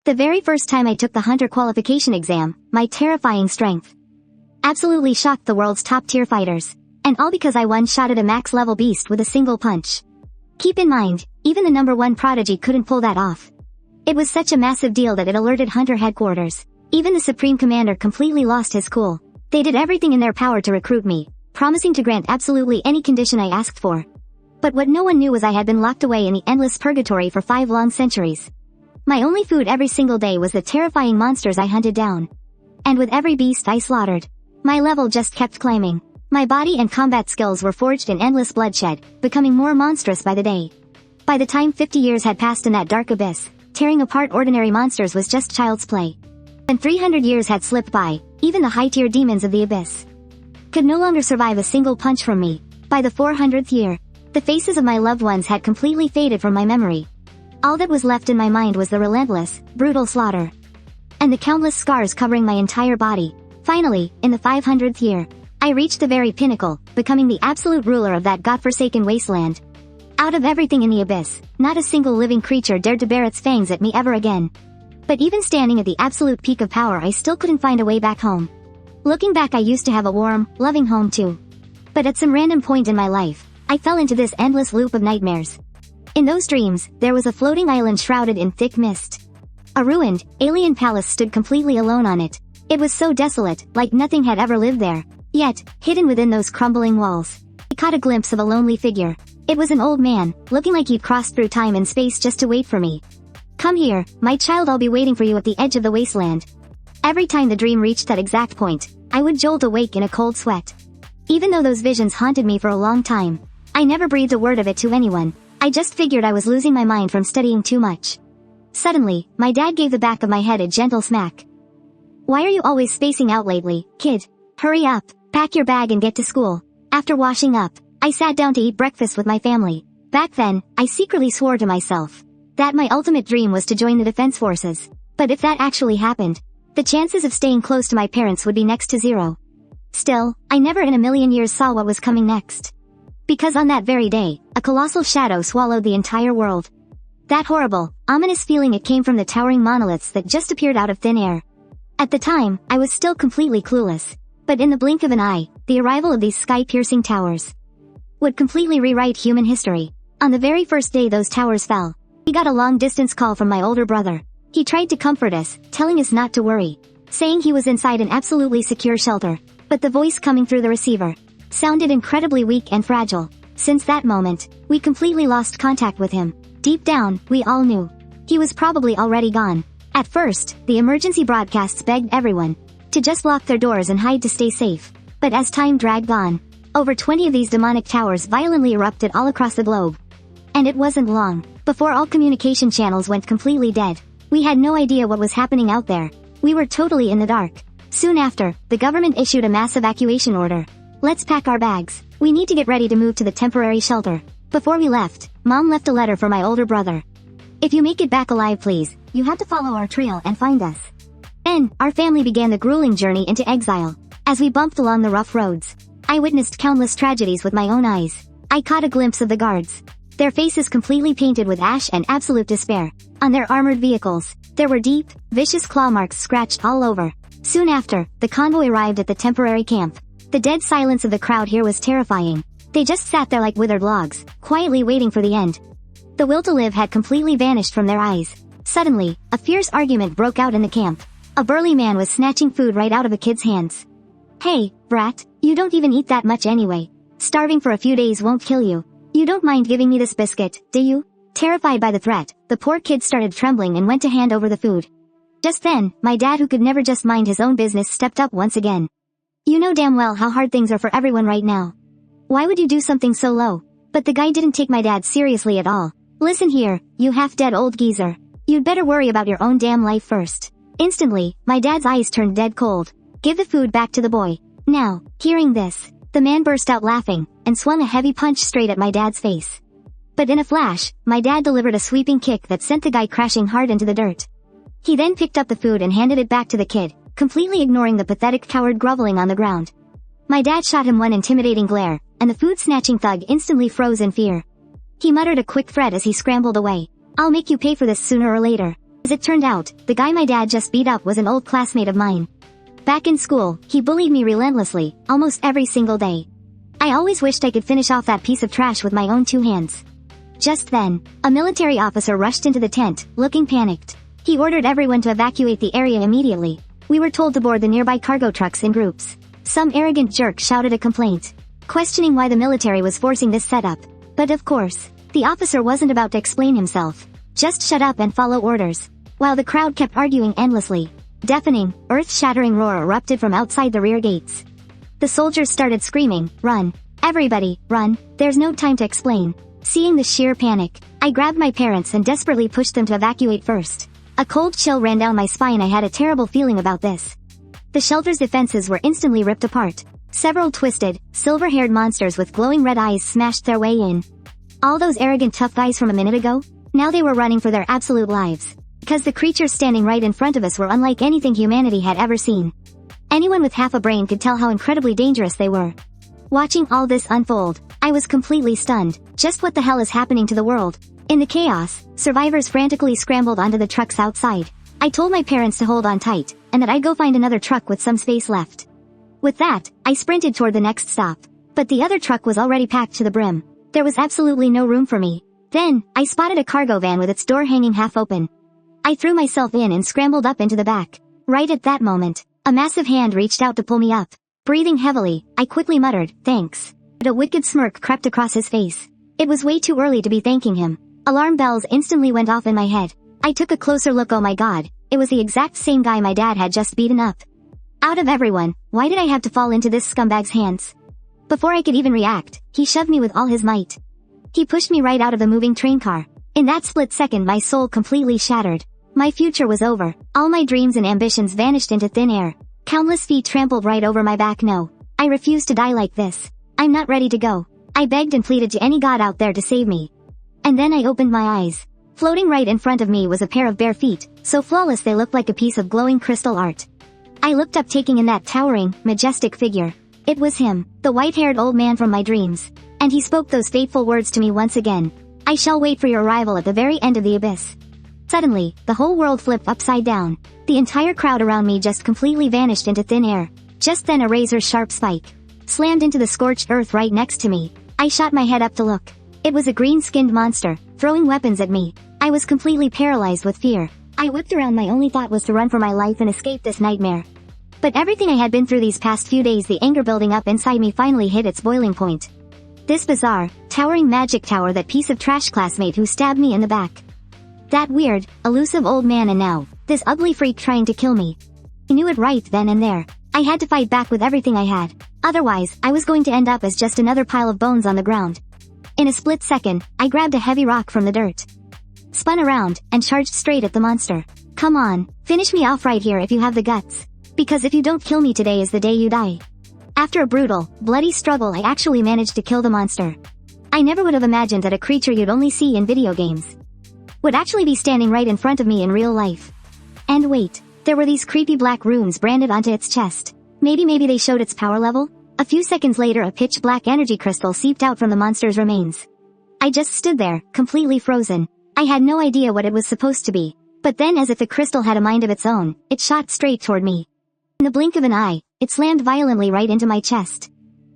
The very first time I took the hunter qualification exam, my terrifying strength absolutely shocked the world's top-tier fighters. And all because I one-shotted a max-level beast with a single punch. Keep in mind, even the #1 prodigy couldn't pull that off. It was such a massive deal that it alerted Hunter headquarters. Even the Supreme Commander completely lost his cool. They did everything in their power to recruit me, promising to grant absolutely any condition I asked for. But what no one knew was I had been locked away in the Endless Purgatory for 5 long centuries. My only food every single day was the terrifying monsters I hunted down. And with every beast I slaughtered, my level just kept climbing. My body and combat skills were forged in endless bloodshed, becoming more monstrous by the day. By the time 50 years had passed in that dark abyss, tearing apart ordinary monsters was just child's play. When 300 years had slipped by, even the high-tier demons of the abyss could no longer survive a single punch from me. By the 400th year, the faces of my loved ones had completely faded from my memory. All that was left in my mind was the relentless, brutal slaughter. And the countless scars covering my entire body. Finally, in the 500th year, I reached the very pinnacle, becoming the absolute ruler of that godforsaken wasteland. Out of everything in the abyss, not a single living creature dared to bare its fangs at me ever again. But even standing at the absolute peak of power, I still couldn't find a way back home. Looking back, I used to have a warm, loving home too. But at some random point in my life, I fell into this endless loop of nightmares. In those dreams, there was a floating island shrouded in thick mist. A ruined, alien palace stood completely alone on it. It was so desolate, like nothing had ever lived there. Yet, hidden within those crumbling walls, I caught a glimpse of a lonely figure. It was an old man, looking like he'd crossed through time and space just to wait for me. "Come here, my child, I'll be waiting for you at the edge of the wasteland." Every time the dream reached that exact point, I would jolt awake in a cold sweat. Even though those visions haunted me for a long time, I never breathed a word of it to anyone. I just figured I was losing my mind from studying too much. Suddenly, my dad gave the back of my head a gentle smack. "Why are you always spacing out lately, kid? Hurry up, pack your bag and get to school." After washing up, I sat down to eat breakfast with my family. Back then, I secretly swore to myself that my ultimate dream was to join the defense forces. But if that actually happened, the chances of staying close to my parents would be next to zero. Still, I never in a million years saw what was coming next. Because on that very day, a colossal shadow swallowed the entire world. That horrible, ominous feeling, it came from the towering monoliths that just appeared out of thin air. At the time, I was still completely clueless. But in the blink of an eye, the arrival of these sky-piercing towers would completely rewrite human history. On the very first day those towers fell, we got a long-distance call from my older brother. He tried to comfort us, telling us not to worry, saying he was inside an absolutely secure shelter. But the voice coming through the receiver sounded incredibly weak and fragile. Since that moment, we completely lost contact with him. Deep down, we all knew he was probably already gone. At first, the emergency broadcasts begged everyone to just lock their doors and hide to stay safe. But as time dragged on, over 20 of these demonic towers violently erupted all across the globe. And it wasn't long before all communication channels went completely dead. We had no idea what was happening out there. We were totally in the dark. Soon after, the government issued a mass evacuation order. "Let's pack our bags. We need to get ready to move to the temporary shelter." Before we left, Mom left a letter for my older brother. "If you make it back alive, please, you have to follow our trail and find us." Then, our family began the grueling journey into exile. As we bumped along the rough roads, I witnessed countless tragedies with my own eyes. I caught a glimpse of the guards, their faces completely painted with ash and absolute despair. On their armored vehicles, there were deep, vicious claw marks scratched all over. Soon after, the convoy arrived at the temporary camp. The dead silence of the crowd here was terrifying. They just sat there like withered logs, quietly waiting for the end. The will to live had completely vanished from their eyes. Suddenly, a fierce argument broke out in the camp. A burly man was snatching food right out of a kid's hands. "Hey, brat, you don't even eat that much anyway. Starving for a few days won't kill you. You don't mind giving me this biscuit, do you?" Terrified by the threat, the poor kid started trembling and went to hand over the food. Just then, my dad, who could never just mind his own business, stepped up once again. "You know damn well how hard things are for everyone right now. Why would you do something so low?" But the guy didn't take my dad seriously at all. "Listen here, you half-dead old geezer. You'd better worry about your own damn life first." Instantly, my dad's eyes turned dead cold. "Give the food back to the boy. Now." Hearing this, the man burst out laughing, and swung a heavy punch straight at my dad's face. But in a flash, my dad delivered a sweeping kick that sent the guy crashing hard into the dirt. He then picked up the food and handed it back to the kid, completely ignoring the pathetic coward groveling on the ground. My dad shot him one intimidating glare, and the food-snatching thug instantly froze in fear. He muttered a quick threat as he scrambled away. "I'll make you pay for this sooner or later." As it turned out, the guy my dad just beat up was an old classmate of mine. Back in school, he bullied me relentlessly, almost every single day. I always wished I could finish off that piece of trash with my own 2 hands. Just then, a military officer rushed into the tent, looking panicked. He ordered everyone to evacuate the area immediately. We were told to board the nearby cargo trucks in groups. Some arrogant jerk shouted a complaint, questioning why the military was forcing this setup. But of course, the officer wasn't about to explain himself. Just shut up and follow orders. While the crowd kept arguing endlessly. Deafening, earth-shattering roar erupted from outside the rear gates. The soldiers started screaming, "Run! Everybody, run! There's no time to explain." Seeing the sheer panic, I grabbed my parents and desperately pushed them to evacuate first. A cold chill ran down my spine. I had a terrible feeling about this. The shelter's defenses were instantly ripped apart. Several twisted, silver-haired monsters with glowing red eyes smashed their way in. All those arrogant tough guys from a minute ago? Now they were running for their absolute lives. Because the creatures standing right in front of us were unlike anything humanity had ever seen. Anyone with half a brain could tell how incredibly dangerous they were. Watching all this unfold, I was completely stunned. Just what the hell is happening to the world? In the chaos, survivors frantically scrambled onto the trucks outside. I told my parents to hold on tight, and that I'd go find another truck with some space left. With that, I sprinted toward the next stop. But the other truck was already packed to the brim. There was absolutely no room for me. Then, I spotted a cargo van with its door hanging half open. I threw myself in and scrambled up into the back. Right at that moment, a massive hand reached out to pull me up. Breathing heavily, I quickly muttered, "Thanks." But a wicked smirk crept across his face. It was way too early to be thanking him. Alarm bells instantly went off in my head. I took a closer look. Oh my god, it was the exact same guy my dad had just beaten up. Out of everyone, why did I have to fall into this scumbag's hands? Before I could even react, he shoved me with all his might. He pushed me right out of the moving train car. In that split second my soul completely shattered. My future was over. All my dreams and ambitions vanished into thin air. Countless feet trampled right over my back. No. I refuse to die like this. I'm not ready to go. I begged and pleaded to any god out there to save me. And then I opened my eyes. Floating right in front of me was a pair of bare feet, so flawless they looked like a piece of glowing crystal art. I looked up, taking in that towering, majestic figure. It was him, the white-haired old man from my dreams. And he spoke those fateful words to me once again. "I shall wait for your arrival at the very end of the abyss." Suddenly, the whole world flipped upside down. The entire crowd around me just completely vanished into thin air. Just then a razor-sharp spike slammed into the scorched earth right next to me. I shot my head up to look. It was a green-skinned monster, throwing weapons at me. I was completely paralyzed with fear. I whipped around. My only thought was to run for my life and escape this nightmare. But everything I had been through these past few days, the anger building up inside me finally hit its boiling point. This bizarre, towering magic tower, that piece of trash classmate who stabbed me in the back. That weird, elusive old man, and now, this ugly freak trying to kill me. I knew it right then and there. I had to fight back with everything I had. Otherwise, I was going to end up as just another pile of bones on the ground. In a split second, I grabbed a heavy rock from the dirt, spun around, and charged straight at the monster. "Come on, finish me off right here if you have the guts. Because if you don't kill me, today is the day you die." After a brutal, bloody struggle, I actually managed to kill the monster. I never would have imagined that a creature you'd only see in video games would actually be standing right in front of me in real life. And wait, there were these creepy black runes branded onto its chest. Maybe they showed its power level? A few seconds later, a pitch black energy crystal seeped out from the monster's remains. I just stood there, completely frozen. I had no idea what it was supposed to be. But then, as if the crystal had a mind of its own, it shot straight toward me. In the blink of an eye, it slammed violently right into my chest.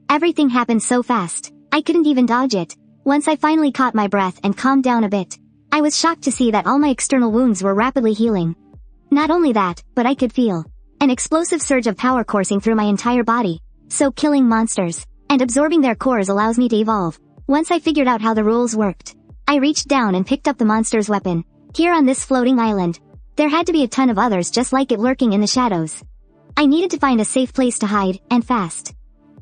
Everything happened so fast, I couldn't even dodge it. Once I finally caught my breath and calmed down a bit, I was shocked to see that all my external wounds were rapidly healing. Not only that, but I could feel an explosive surge of power coursing through my entire body. So killing monsters and absorbing their cores allows me to evolve. Once I figured out how the rules worked, I reached down and picked up the monster's weapon. Here on this floating island, there had to be a ton of others just like it lurking in the shadows. I needed to find a safe place to hide, and fast.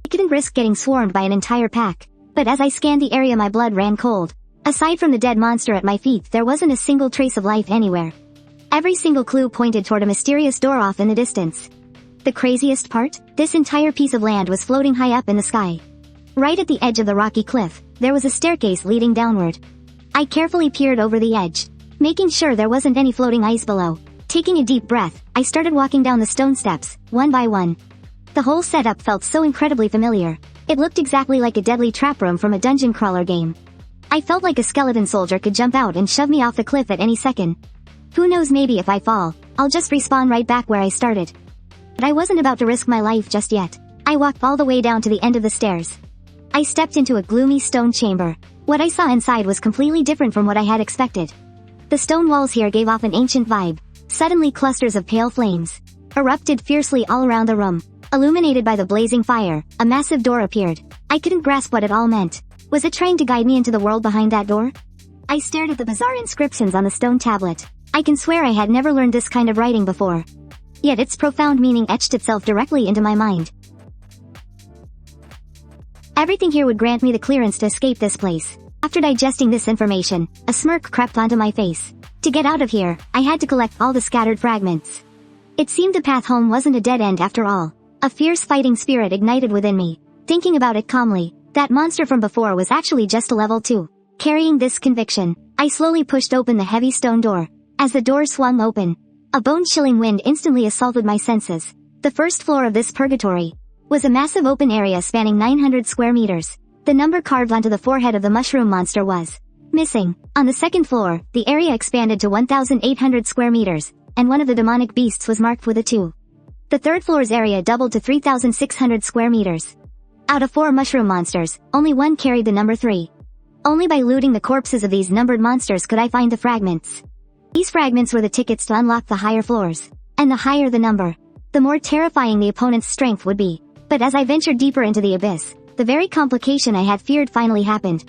I couldn't risk getting swarmed by an entire pack. But as I scanned the area, my blood ran cold. Aside from the dead monster at my feet, there wasn't a single trace of life anywhere. Every single clue pointed toward a mysterious door off in the distance. The craziest part? This entire piece of land was floating high up in the sky. Right at the edge of the rocky cliff, there was a staircase leading downward. I carefully peered over the edge, making sure there wasn't any floating ice below. Taking a deep breath, I started walking down the stone steps, one by one. The whole setup felt so incredibly familiar. It looked exactly like a deadly trap room from a dungeon crawler game. I felt like a skeleton soldier could jump out and shove me off the cliff at any second. Who knows, maybe if I fall, I'll just respawn right back where I started. But I wasn't about to risk my life just yet. I walked all the way down to the end of the stairs. I stepped into a gloomy stone chamber. What I saw inside was completely different from what I had expected. The stone walls here gave off an ancient vibe. Suddenly clusters of pale flames erupted fiercely all around the room. Illuminated by the blazing fire, a massive door appeared. I couldn't grasp what it all meant. Was it trying to guide me into the world behind that door? I stared at the bizarre inscriptions on the stone tablet. I can swear I had never learned this kind of writing before. Yet its profound meaning etched itself directly into my mind. Everything here would grant me the clearance to escape this place. After digesting this information, a smirk crept onto my face. To get out of here, I had to collect all the scattered fragments. It seemed the path home wasn't a dead end after all. A fierce fighting spirit ignited within me. Thinking about it calmly, that monster from before was actually just a level 2. Carrying this conviction, I slowly pushed open the heavy stone door. As the door swung open, a bone-chilling wind instantly assaulted my senses. The first floor of this purgatory was a massive open area spanning 900 square meters. The number carved onto the forehead of the mushroom monster was missing. On the second floor, the area expanded to 1,800 square meters, and one of the demonic beasts was marked with a 2. The third floor's area doubled to 3,600 square meters. Out of 4 mushroom monsters, only one carried the number 3. Only by looting the corpses of these numbered monsters could I find the fragments. These fragments were the tickets to unlock the higher floors. And the higher the number, the more terrifying the opponent's strength would be. But as I ventured deeper into the abyss, the very complication I had feared finally happened.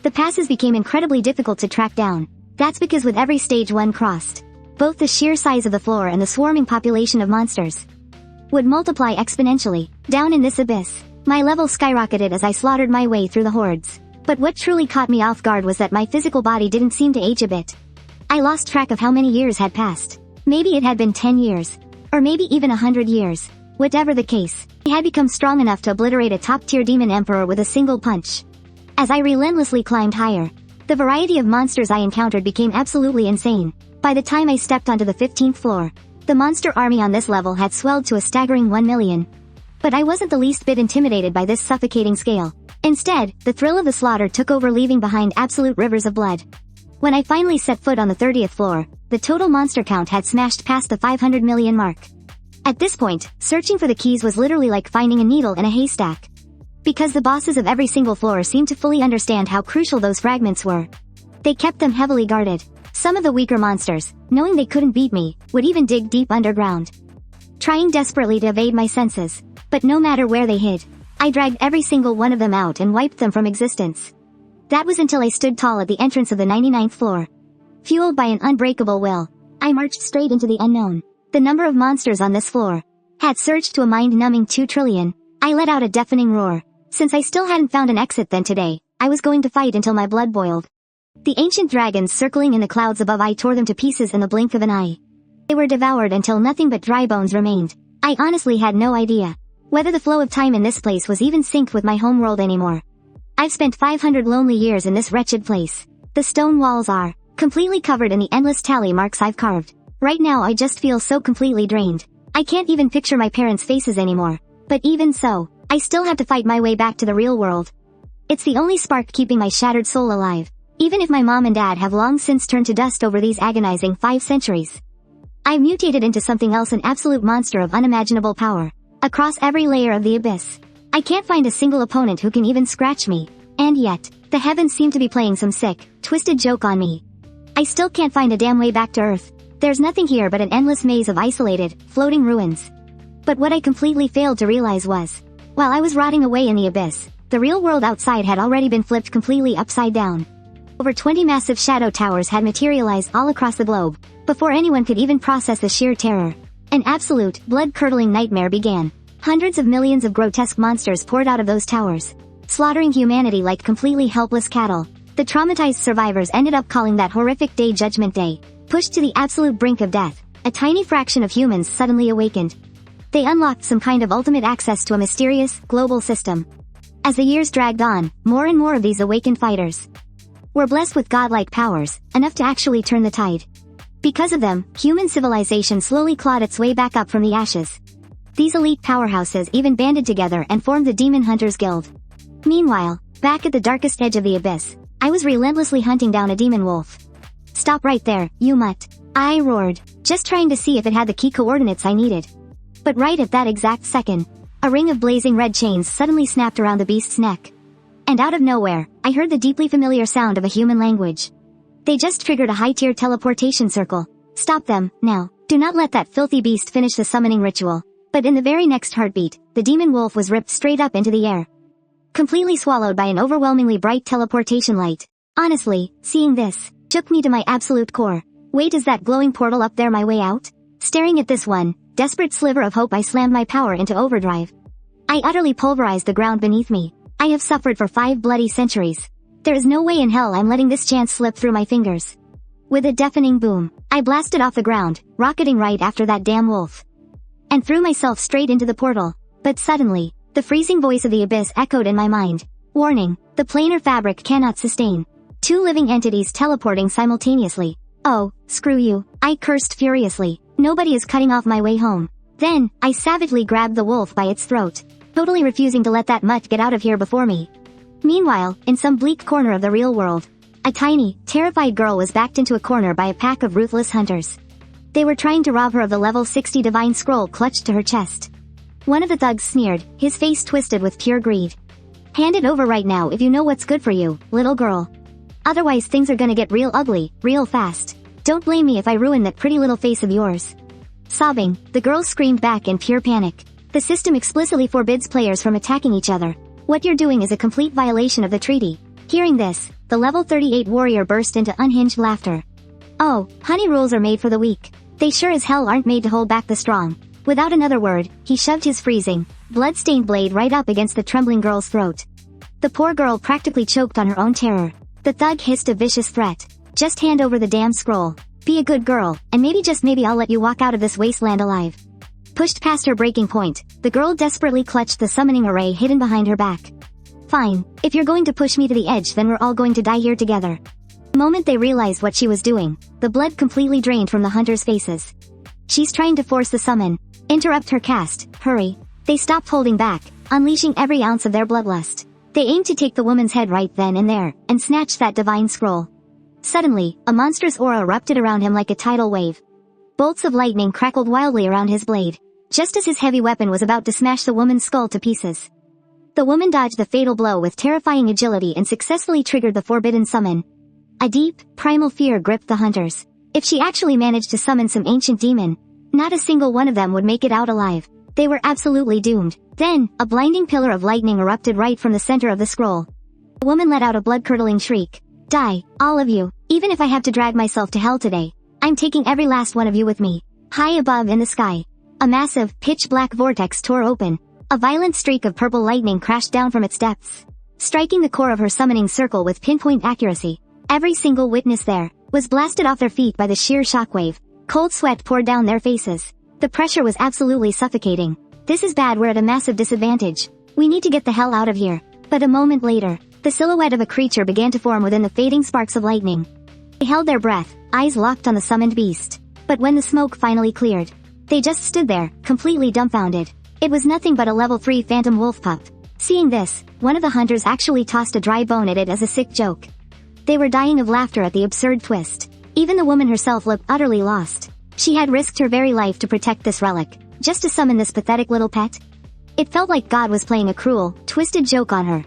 The passes became incredibly difficult to track down. That's because with every stage one crossed, both the sheer size of the floor and the swarming population of monsters would multiply exponentially. Down in this abyss, my level skyrocketed as I slaughtered my way through the hordes. But what truly caught me off guard was that my physical body didn't seem to age a bit. I lost track of how many years had passed. Maybe it had been 10 years. Or maybe even 100 years. Whatever the case, I had become strong enough to obliterate a top-tier demon emperor with a single punch. As I relentlessly climbed higher, the variety of monsters I encountered became absolutely insane. By the time I stepped onto the 15th floor, the monster army on this level had swelled to a staggering 1 million. But I wasn't the least bit intimidated by this suffocating scale. Instead, the thrill of the slaughter took over, leaving behind absolute rivers of blood. When I finally set foot on the 30th floor, the total monster count had smashed past the 500 million mark. At this point, searching for the keys was literally like finding a needle in a haystack. Because the bosses of every single floor seemed to fully understand how crucial those fragments were. They kept them heavily guarded. Some of the weaker monsters, knowing they couldn't beat me, would even dig deep underground, trying desperately to evade my senses. But no matter where they hid, I dragged every single one of them out and wiped them from existence. That was until I stood tall at the entrance of the 99th floor. Fueled by an unbreakable will, I marched straight into the unknown. The number of monsters on this floor had surged to a mind-numbing 2 trillion. I let out a deafening roar. Since I still hadn't found an exit then today, I was going to fight until my blood boiled. The ancient dragons circling in the clouds above, I tore them to pieces in the blink of an eye. They were devoured until nothing but dry bones remained. I honestly had no idea whether the flow of time in this place was even synced with my homeworld anymore. I've spent 500 lonely years in this wretched place. The stone walls are completely covered in the endless tally marks I've carved. Right now I just feel so completely drained. I can't even picture my parents' faces anymore. But even so, I still have to fight my way back to the real world. It's the only spark keeping my shattered soul alive. Even if my mom and dad have long since turned to dust over these agonizing 5 centuries. I've mutated into something else, an absolute monster of unimaginable power. Across every layer of the abyss, I can't find a single opponent who can even scratch me. And yet, the heavens seem to be playing some sick, twisted joke on me. I still can't find a damn way back to Earth. There's nothing here but an endless maze of isolated, floating ruins. But what I completely failed to realize was, while I was rotting away in the abyss, the real world outside had already been flipped completely upside down. Over 20 massive shadow towers had materialized all across the globe, before anyone could even process the sheer terror. An absolute, blood-curdling nightmare began. Hundreds of millions of grotesque monsters poured out of those towers, slaughtering humanity like completely helpless cattle. The traumatized survivors ended up calling that horrific day Judgment Day. Pushed to the absolute brink of death, a tiny fraction of humans suddenly awakened. They unlocked some kind of ultimate access to a mysterious, global system. As the years dragged on, more and more of these awakened fighters were blessed with godlike powers, enough to actually turn the tide. Because of them, human civilization slowly clawed its way back up from the ashes. These elite powerhouses even banded together and formed the Demon Hunters Guild. Meanwhile, back at the darkest edge of the abyss, I was relentlessly hunting down a demon wolf. Stop right there, you mutt. I roared, just trying to see if it had the key coordinates I needed. But right at that exact second, a ring of blazing red chains suddenly snapped around the beast's neck. And out of nowhere, I heard the deeply familiar sound of a human language. They just triggered a high-tier teleportation circle. Stop them, now. Do not let that filthy beast finish the summoning ritual. But in the very next heartbeat, the demon wolf was ripped straight up into the air, completely swallowed by an overwhelmingly bright teleportation light. Honestly, seeing this shook me to my absolute core. Wait, is that glowing portal up there my way out? Staring at this one desperate sliver of hope, I slammed my power into overdrive. I utterly pulverized the ground beneath me. I have suffered for 5 bloody centuries. There is no way in hell I'm letting this chance slip through my fingers. With a deafening boom, I blasted off the ground, rocketing right after that damn wolf, and threw myself straight into the portal. But suddenly, the freezing voice of the abyss echoed in my mind. Warning, the planar fabric cannot sustain 2 living entities teleporting simultaneously. Oh, screw you, I cursed furiously. Nobody is cutting off my way home. Then, I savagely grabbed the wolf by its throat, totally refusing to let that mutt get out of here before me. Meanwhile, in some bleak corner of the real world, a tiny, terrified girl was backed into a corner by a pack of ruthless hunters. They were trying to rob her of the level 60 divine scroll clutched to her chest. One of the thugs sneered, his face twisted with pure greed. Hand it over right now if you know what's good for you, little girl. Otherwise things are gonna get real ugly, real fast. Don't blame me if I ruin that pretty little face of yours. Sobbing, the girl screamed back in pure panic. The system explicitly forbids players from attacking each other. What you're doing is a complete violation of the treaty. Hearing this, the level 38 warrior burst into unhinged laughter. Oh, honey, rules are made for the weak. They sure as hell aren't made to hold back the strong. Without another word, he shoved his freezing, blood-stained blade right up against the trembling girl's throat. The poor girl practically choked on her own terror. The thug hissed a vicious threat. Just hand over the damn scroll. Be a good girl, and maybe just maybe I'll let you walk out of this wasteland alive. Pushed past her breaking point, the girl desperately clutched the summoning array hidden behind her back. Fine, if you're going to push me to the edge then we're all going to die here together. The moment they realized what she was doing, the blood completely drained from the hunters' faces. She's trying to force the summon. Interrupt her cast, hurry. They stopped holding back, unleashing every ounce of their bloodlust. They aimed to take the woman's head right then and there, and snatch that divine scroll. Suddenly, a monstrous aura erupted around him like a tidal wave. Bolts of lightning crackled wildly around his blade, just as his heavy weapon was about to smash the woman's skull to pieces. The woman dodged the fatal blow with terrifying agility and successfully triggered the forbidden summon. A deep, primal fear gripped the hunters. If she actually managed to summon some ancient demon, not a single one of them would make it out alive. They were absolutely doomed. Then, a blinding pillar of lightning erupted right from the center of the scroll. The woman let out a blood-curdling shriek. Die, all of you, even if I have to drag myself to hell today. I'm taking every last one of you with me. High above in the sky, a massive, pitch-black vortex tore open. A violent streak of purple lightning crashed down from its depths, striking the core of her summoning circle with pinpoint accuracy. Every single witness there was blasted off their feet by the sheer shockwave. Cold sweat poured down their faces. The pressure was absolutely suffocating. This is bad, we're at a massive disadvantage. We need to get the hell out of here. But a moment later, the silhouette of a creature began to form within the fading sparks of lightning. They held their breath, eyes locked on the summoned beast. But when the smoke finally cleared, they just stood there, completely dumbfounded. It was nothing but a level 3 phantom wolf pup. Seeing this, one of the hunters actually tossed a dry bone at it as a sick joke. They were dying of laughter at the absurd twist. Even the woman herself looked utterly lost. She had risked her very life to protect this relic, just to summon this pathetic little pet. It felt like God was playing a cruel, twisted joke on her.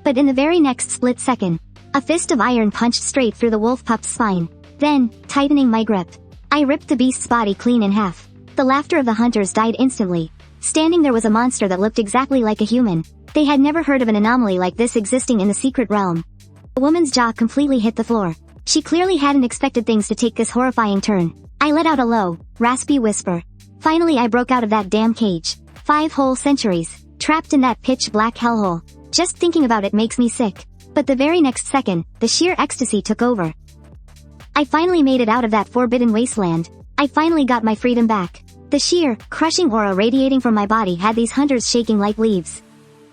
But in the very next split second, a fist of iron punched straight through the wolf pup's spine. Then, tightening my grip, I ripped the beast's body clean in half. The laughter of the hunters died instantly. Standing there was a monster that looked exactly like a human. They had never heard of an anomaly like this existing in the secret realm. The woman's jaw completely hit the floor. She clearly hadn't expected things to take this horrifying turn. I let out a low, raspy whisper. Finally I broke out of that damn cage. 5 whole centuries, trapped in that pitch-black hellhole. Just thinking about it makes me sick. But the very next second, the sheer ecstasy took over. I finally made it out of that forbidden wasteland. I finally got my freedom back. The sheer, crushing aura radiating from my body had these hunters shaking like leaves.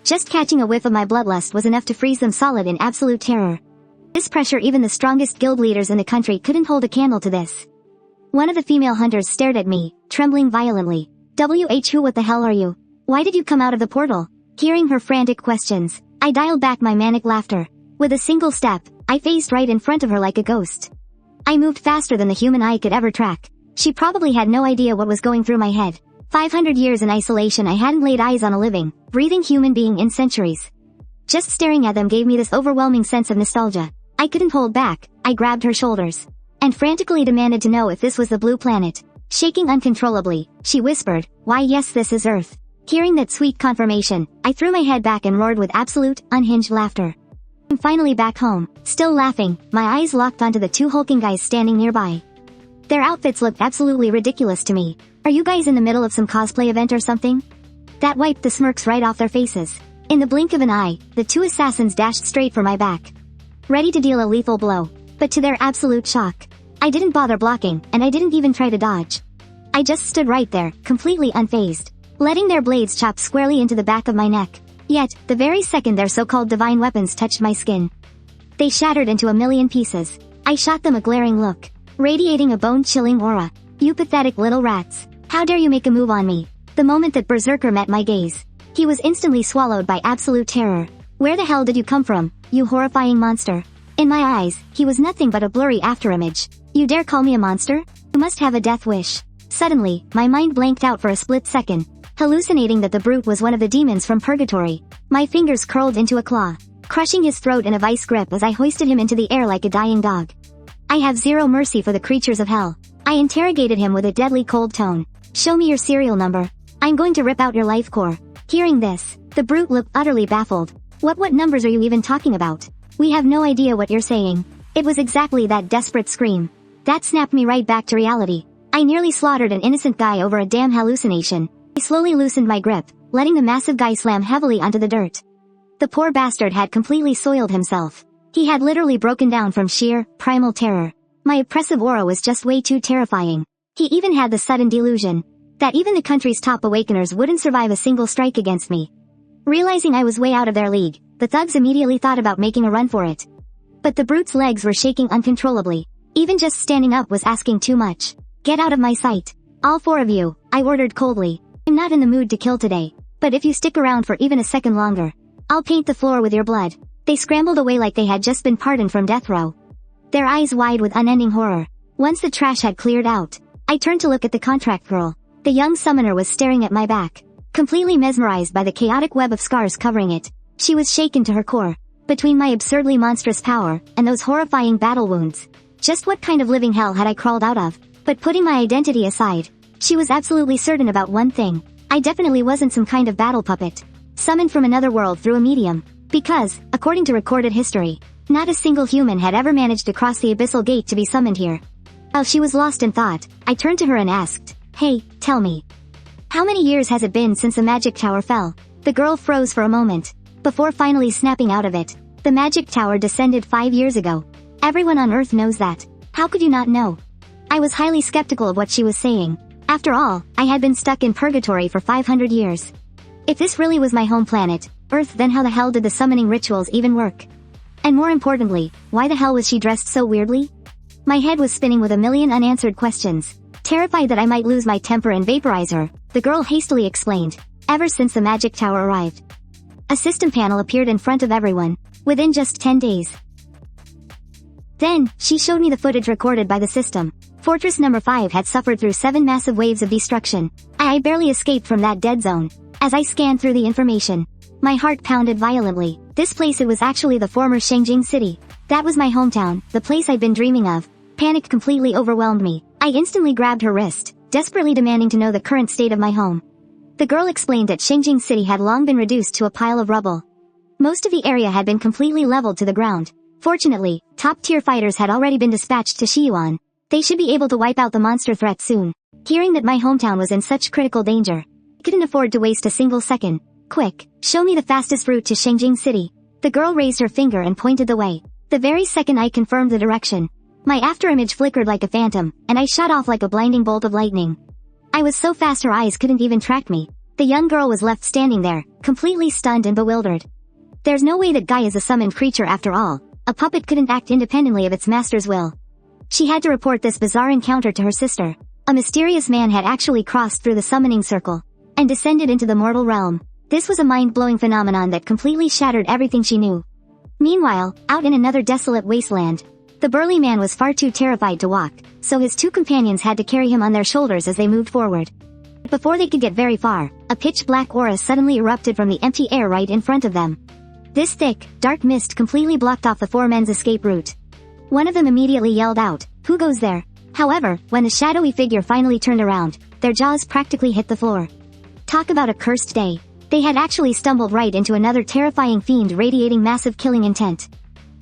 Just catching a whiff of my bloodlust was enough to freeze them solid in absolute terror. This pressure, even the strongest guild leaders in the country couldn't hold a candle to this. One of the female hunters stared at me, trembling violently. Who, what the hell are you? Why did you come out of the portal? Hearing her frantic questions, I dialed back my manic laughter. With a single step, I phased right in front of her like a ghost. I moved faster than the human eye could ever track. She probably had no idea what was going through my head. 500 years in isolation, I hadn't laid eyes on a living, breathing human being in centuries. Just staring at them gave me this overwhelming sense of nostalgia. I couldn't hold back. I grabbed her shoulders and frantically demanded to know if this was the blue planet. Shaking uncontrollably, she whispered, "Why yes, this is Earth." Hearing that sweet confirmation, I threw my head back and roared with absolute, unhinged laughter. I'm finally back home, still laughing, my eyes locked onto the two hulking guys standing nearby. Their outfits looked absolutely ridiculous to me. Are you guys in the middle of some cosplay event or something? That wiped the smirks right off their faces. In the blink of an eye, the two assassins dashed straight for my back, ready to deal a lethal blow. But to their absolute shock, I didn't bother blocking, and I didn't even try to dodge. I just stood right there, completely unfazed, letting their blades chop squarely into the back of my neck. Yet, the very second their so-called divine weapons touched my skin, they shattered into a million pieces. I shot them a glaring look, radiating a bone-chilling aura. You pathetic little rats. How dare you make a move on me? The moment that Berserker met my gaze, he was instantly swallowed by absolute terror. Where the hell did you come from, you horrifying monster? In my eyes, he was nothing but a blurry afterimage. You dare call me a monster? You must have a death wish. Suddenly, my mind blanked out for a split second, hallucinating that the brute was one of the demons from Purgatory. My fingers curled into a claw, crushing his throat in a vice grip as I hoisted him into the air like a dying dog. I have zero mercy for the creatures of hell. I interrogated him with a deadly cold tone. Show me your serial number. I'm going to rip out your life core. Hearing this, the brute looked utterly baffled. What numbers are you even talking about? We have no idea what you're saying. It was exactly that desperate scream that snapped me right back to reality. I nearly slaughtered an innocent guy over a damn hallucination. I slowly loosened my grip, letting the massive guy slam heavily onto the dirt. The poor bastard had completely soiled himself. He had literally broken down from sheer, primal terror. My oppressive aura was just way too terrifying. He even had the sudden delusion that even the country's top awakeners wouldn't survive a single strike against me. Realizing I was way out of their league, the thugs immediately thought about making a run for it. But the brute's legs were shaking uncontrollably. Even just standing up was asking too much. Get out of my sight. All four of you, I ordered coldly. I'm not in the mood to kill today, but if you stick around for even a second longer, I'll paint the floor with your blood. They scrambled away like they had just been pardoned from death row, their eyes wide with unending horror. Once the trash had cleared out, I turned to look at the contract girl. The young summoner was staring at my back, completely mesmerized by the chaotic web of scars covering it. She was shaken to her core. Between my absurdly monstrous power, and those horrifying battle wounds, just what kind of living hell had I crawled out of? But putting my identity aside, she was absolutely certain about one thing. I definitely wasn't some kind of battle puppet, summoned from another world through a medium. Because, according to recorded history, not a single human had ever managed to cross the abyssal gate to be summoned here. While she was lost in thought, I turned to her and asked, "Hey, tell me, how many years has it been since the magic tower fell?" The girl froze for a moment, before finally snapping out of it. The magic tower descended 5 years ago. Everyone on Earth knows that. How could you not know? I was highly skeptical of what she was saying. After all, I had been stuck in Purgatory for 500 years. If this really was my home planet, Earth, then how the hell did the summoning rituals even work? And more importantly, why the hell was she dressed so weirdly? My head was spinning with a million unanswered questions. Terrified that I might lose my temper and vaporize her, the girl hastily explained. Ever since the magic tower arrived, a system panel appeared in front of everyone, within just 10 days. Then, she showed me the footage recorded by the system. Fortress number 5 had suffered through 7 massive waves of destruction. I barely escaped from that dead zone. As I scanned through the information, my heart pounded violently. This place, it was actually the former Xianxia city. That was my hometown, the place I'd been dreaming of. Panic completely overwhelmed me. I instantly grabbed her wrist, desperately demanding to know the current state of my home. The girl explained that Xianxia city had long been reduced to a pile of rubble. Most of the area had been completely leveled to the ground. Fortunately, top-tier fighters had already been dispatched to Xi'an. They should be able to wipe out the monster threat soon. Hearing that my hometown was in such critical danger, I couldn't afford to waste a single second. Quick, show me the fastest route to Xianxia city. The girl raised her finger and pointed the way. The very second I confirmed the direction, my afterimage flickered like a phantom, and I shot off like a blinding bolt of lightning. I was so fast her eyes couldn't even track me. The young girl was left standing there, completely stunned and bewildered. There's no way that guy is a summoned creature after all. A puppet couldn't act independently of its master's will. She had to report this bizarre encounter to her sister. A mysterious man had actually crossed through the summoning circle and descended into the mortal realm. This was a mind-blowing phenomenon that completely shattered everything she knew. Meanwhile, out in another desolate wasteland, The burly man was far too terrified to walk, so his two companions had to carry him on their shoulders as they moved forward. Before they could get very far, a pitch-black aura suddenly erupted from the empty air right in front of them. This thick, dark mist completely blocked off the four men's escape route. One of them immediately yelled out, "Who goes there?" However, when the shadowy figure finally turned around, their jaws practically hit the floor. Talk about a cursed day. They had actually stumbled right into another terrifying fiend radiating massive killing intent.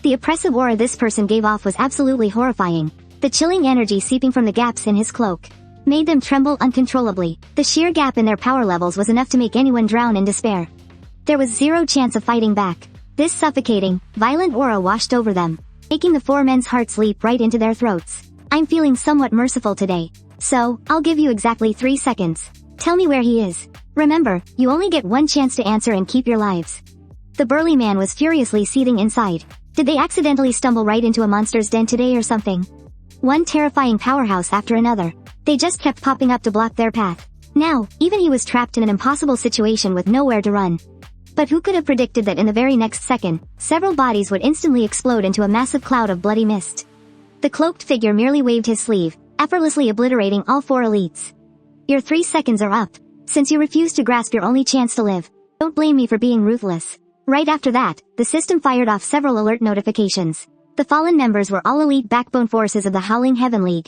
The oppressive aura this person gave off was absolutely horrifying. The chilling energy seeping from the gaps in his cloak made them tremble uncontrollably. The sheer gap in their power levels was enough to make anyone drown in despair. There was zero chance of fighting back. This suffocating, violent aura washed over them, making the four men's hearts leap right into their throats. I'm feeling somewhat merciful today. So, I'll give you exactly 3 seconds. Tell me where he is. Remember, you only get one chance to answer and keep your lives. The burly man was furiously seething inside. Did they accidentally stumble right into a monster's den today or something? One terrifying powerhouse after another. They just kept popping up to block their path. Now, even he was trapped in an impossible situation with nowhere to run. But who could have predicted that in the very next second, several bodies would instantly explode into a massive cloud of bloody mist. The cloaked figure merely waved his sleeve, effortlessly obliterating all four elites. Your 3 seconds are up. Since you refuse to grasp your only chance to live, don't blame me for being ruthless. Right after that, the system fired off several alert notifications. The fallen members were all elite backbone forces of the Howling Heaven League.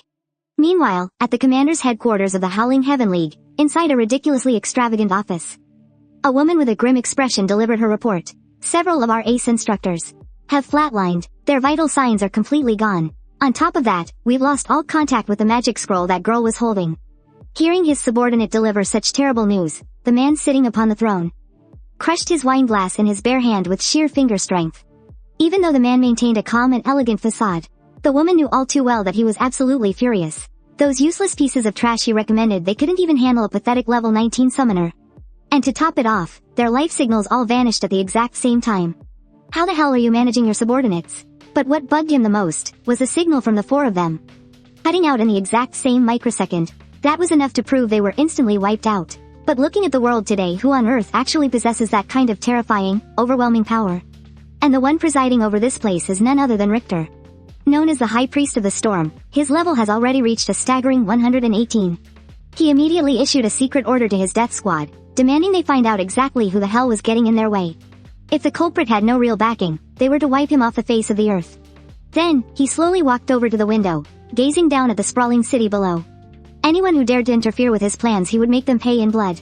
Meanwhile, at the commander's headquarters of the Howling Heaven League, inside a ridiculously extravagant office, a woman with a grim expression delivered her report. Several of our ace instructors have flatlined. Their vital signs are completely gone. On top of that, we've lost all contact with the magic scroll that girl was holding. Hearing his subordinate deliver such terrible news, the man sitting upon the throne crushed his wine glass in his bare hand with sheer finger strength. Even though the man maintained a calm and elegant facade, the woman knew all too well that he was absolutely furious. Those useless pieces of trash he recommended, they couldn't even handle a pathetic level 19 summoner. And to top it off, their life signals all vanished at the exact same time. How the hell are you managing your subordinates? But what bugged him the most was a signal from the four of them cutting out in the exact same microsecond. That was enough to prove they were instantly wiped out. But looking at the world today, who on earth actually possesses that kind of terrifying, overwhelming power? And the one presiding over this place is none other than Richter. Known as the High Priest of the Storm, his level has already reached a staggering 118. He immediately issued a secret order to his death squad, demanding they find out exactly who the hell was getting in their way. If the culprit had no real backing, they were to wipe him off the face of the earth. Then, he slowly walked over to the window, gazing down at the sprawling city below. Anyone who dared to interfere with his plans, he would make them pay in blood.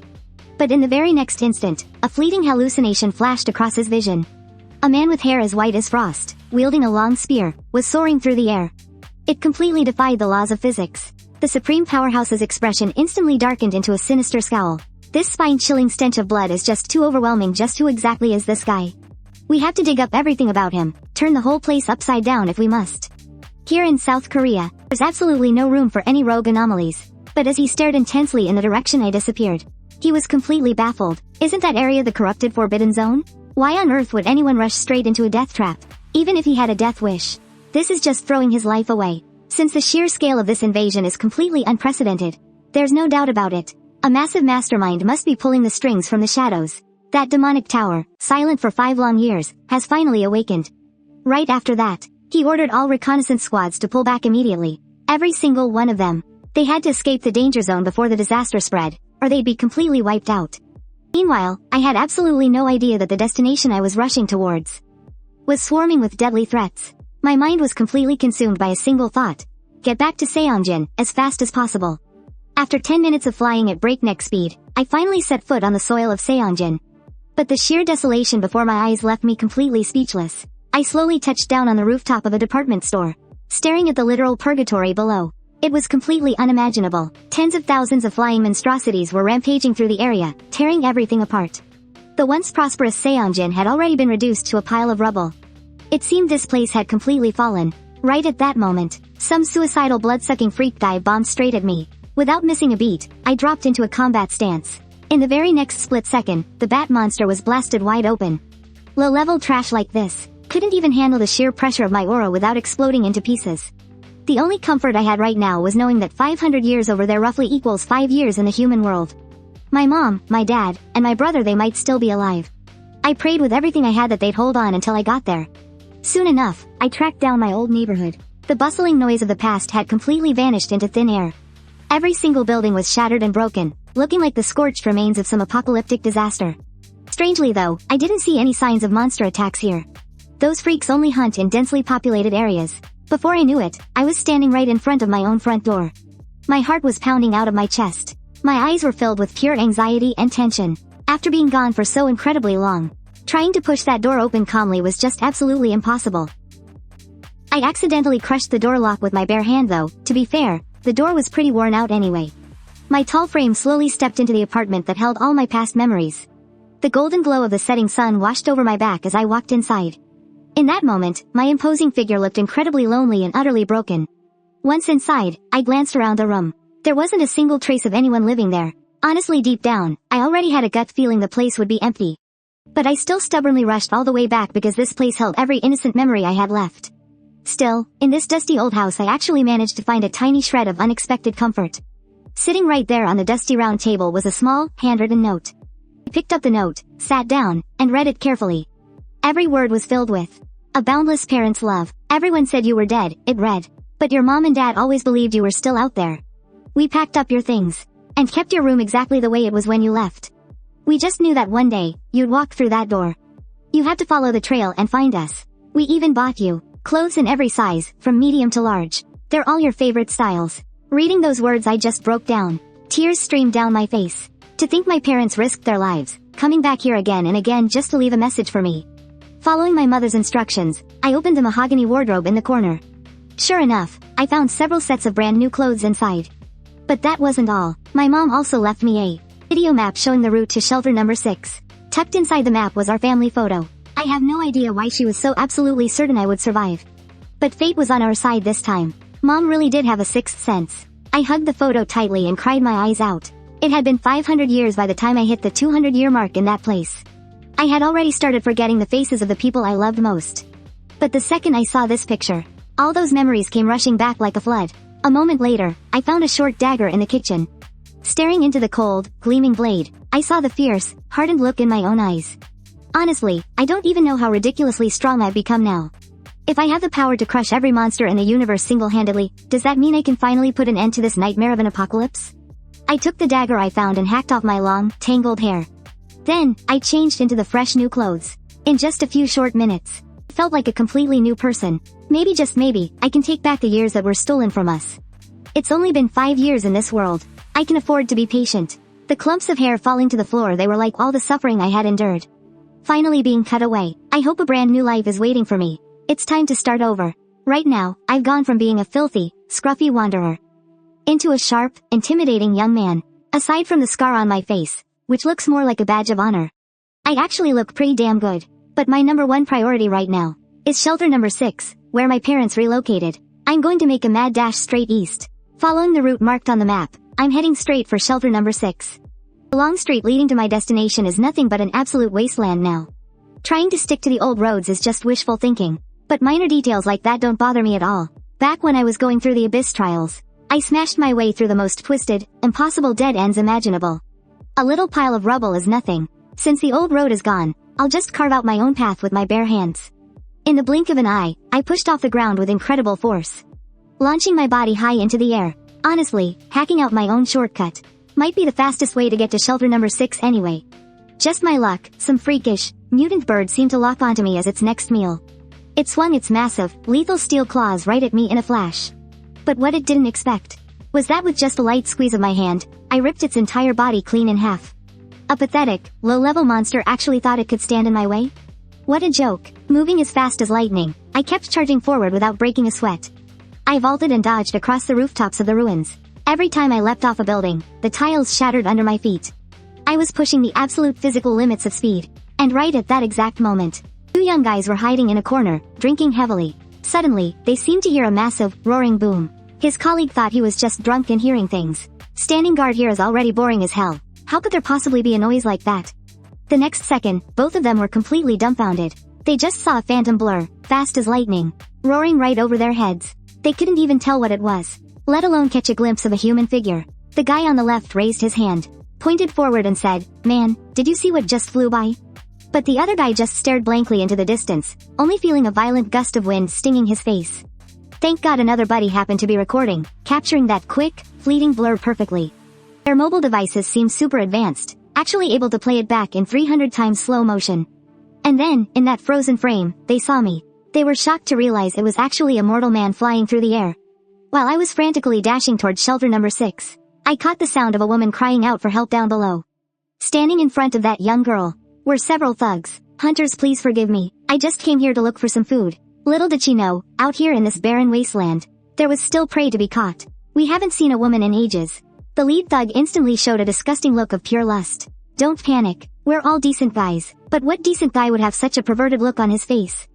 But in the very next instant, a fleeting hallucination flashed across his vision. A man with hair as white as frost, wielding a long spear, was soaring through the air. It completely defied the laws of physics. The Supreme Powerhouse's expression instantly darkened into a sinister scowl. This spine-chilling stench of blood is just too overwhelming. Just who exactly is this guy? We have to dig up everything about him, turn the whole place upside down if we must. Here in South Korea, there's absolutely no room for any rogue anomalies. But as he stared intensely in the direction I disappeared, he was completely baffled. Isn't that area the corrupted forbidden zone? Why on earth would anyone rush straight into a death trap, even if he had a death wish? This is just throwing his life away. Since the sheer scale of this invasion is completely unprecedented, there's no doubt about it. A massive mastermind must be pulling the strings from the shadows. That demonic tower, silent for 5 long years, has finally awakened. Right after that, he ordered all reconnaissance squads to pull back immediately. Every single one of them. They had to escape the danger zone before the disaster spread, or they'd be completely wiped out. Meanwhile, I had absolutely no idea that the destination I was rushing towards was swarming with deadly threats. My mind was completely consumed by a single thought: get back to Xianxia as fast as possible. After 10 minutes of flying at breakneck speed, I finally set foot on the soil of Xianxia. But the sheer desolation before my eyes left me completely speechless. I slowly touched down on the rooftop of a department store, staring at the literal purgatory below. It was completely unimaginable. Tens of thousands of flying monstrosities were rampaging through the area, tearing everything apart. The once prosperous Xianxia had already been reduced to a pile of rubble. It seemed this place had completely fallen. Right at that moment, some suicidal blood-sucking freak dive bombed straight at me. Without missing a beat, I dropped into a combat stance. In the very next split second, the bat monster was blasted wide open. Low-level trash like this couldn't even handle the sheer pressure of my aura without exploding into pieces. The only comfort I had right now was knowing that 500 years over there roughly equals 5 years in the human world. My mom, my dad, and my brother, they might still be alive. I prayed with everything I had that they'd hold on until I got there. Soon enough, I tracked down my old neighborhood. The bustling noise of the past had completely vanished into thin air. Every single building was shattered and broken, looking like the scorched remains of some apocalyptic disaster. Strangely though, I didn't see any signs of monster attacks here. Those freaks only hunt in densely populated areas. Before I knew it, I was standing right in front of my own front door. My heart was pounding out of my chest. My eyes were filled with pure anxiety and tension. After being gone for so incredibly long, trying to push that door open calmly was just absolutely impossible. I accidentally crushed the door lock with my bare hand though. To be fair, the door was pretty worn out anyway. My tall frame slowly stepped into the apartment that held all my past memories. The golden glow of the setting sun washed over my back as I walked inside. In that moment, my imposing figure looked incredibly lonely and utterly broken. Once inside, I glanced around the room. There wasn't a single trace of anyone living there. Honestly, deep down, I already had a gut feeling the place would be empty. But I still stubbornly rushed all the way back because this place held every innocent memory I had left. Still, in this dusty old house I actually managed to find a tiny shred of unexpected comfort. Sitting right there on the dusty round table was a small, handwritten note. I picked up the note, sat down, and read it carefully. Every word was filled with a boundless parent's love. Everyone said you were dead, it read. But your mom and dad always believed you were still out there. We packed up your things and kept your room exactly the way it was when you left. We just knew that one day, you'd walk through that door. You had to follow the trail and find us. We even bought you clothes in every size, from medium to large. They're all your favorite styles. Reading those words I just broke down. Tears streamed down my face. To think my parents risked their lives, coming back here again and again just to leave a message for me. Following my mother's instructions, I opened the mahogany wardrobe in the corner. Sure enough, I found several sets of brand new clothes inside. But that wasn't all. My mom also left me a video map showing the route to shelter number 6. Tucked inside the map was our family photo. I have no idea why she was so absolutely certain I would survive. But fate was on our side this time. Mom really did have a sixth sense. I hugged the photo tightly and cried my eyes out. It had been 500 years by the time I hit the 200-year mark in that place. I had already started forgetting the faces of the people I loved most. But the second I saw this picture, all those memories came rushing back like a flood. A moment later, I found a short dagger in the kitchen. Staring into the cold, gleaming blade, I saw the fierce, hardened look in my own eyes. Honestly, I don't even know how ridiculously strong I've become now. If I have the power to crush every monster in the universe single-handedly, does that mean I can finally put an end to this nightmare of an apocalypse? I took the dagger I found and hacked off my long, tangled hair. Then, I changed into the fresh new clothes. In just a few short minutes, I felt like a completely new person. Maybe just maybe, I can take back the years that were stolen from us. It's only been 5 years in this world. I can afford to be patient. The clumps of hair falling to the floor, they were like all the suffering I had endured. Finally being cut away. I hope a brand new life is waiting for me. It's time to start over. Right now, I've gone from being a filthy, scruffy wanderer into a sharp, intimidating young man. Aside from the scar on my face, which looks more like a badge of honor, I actually look pretty damn good. But my number one priority right now is shelter number 6, where my parents relocated. I'm going to make a mad dash straight east. Following the route marked on the map, I'm heading straight for shelter number 6. The long street leading to my destination is nothing but an absolute wasteland now. Trying to stick to the old roads is just wishful thinking. But minor details like that don't bother me at all. Back when I was going through the Abyss trials, I smashed my way through the most twisted, impossible dead ends imaginable. A little pile of rubble is nothing. Since the old road is gone, I'll just carve out my own path with my bare hands. In the blink of an eye, I pushed off the ground with incredible force, launching my body high into the air. Honestly, hacking out my own shortcut might be the fastest way to get to shelter number 6 anyway. Just my luck, some freakish, mutant bird seemed to lock onto me as its next meal. It swung its massive, lethal steel claws right at me in a flash. But what it didn't expect was that with just a light squeeze of my hand, I ripped its entire body clean in half. A pathetic, low-level monster actually thought it could stand in my way? What a joke. Moving as fast as lightning, I kept charging forward without breaking a sweat. I vaulted and dodged across the rooftops of the ruins. Every time I leapt off a building, the tiles shattered under my feet. I was pushing the absolute physical limits of speed. And right at that exact moment, 2 young guys were hiding in a corner, drinking heavily. Suddenly, they seemed to hear a massive, roaring boom. His colleague thought he was just drunk and hearing things. Standing guard here is already boring as hell. How could there possibly be a noise like that? The next second, both of them were completely dumbfounded. They just saw a phantom blur, fast as lightning, roaring right over their heads. They couldn't even tell what it was, let alone catch a glimpse of a human figure. The guy on the left raised his hand, pointed forward and said, "Man, did you see what just flew by?" But the other guy just stared blankly into the distance, only feeling a violent gust of wind stinging his face. Thank God another buddy happened to be recording, capturing that quick, fleeting blur perfectly. Their mobile devices seemed super advanced, actually able to play it back in 300 times slow motion. And then, in that frozen frame, they saw me. They were shocked to realize it was actually a mortal man flying through the air. While I was frantically dashing towards shelter number 6, I caught the sound of a woman crying out for help down below. Standing in front of that young girl were several thugs. Hunters, please forgive me. I just came here to look for some food. Little did she know, out here in this barren wasteland, there was still prey to be caught. We haven't seen a woman in ages. The lead thug instantly showed a disgusting look of pure lust. Don't panic. We're all decent guys. But what decent guy would have such a perverted look on his face?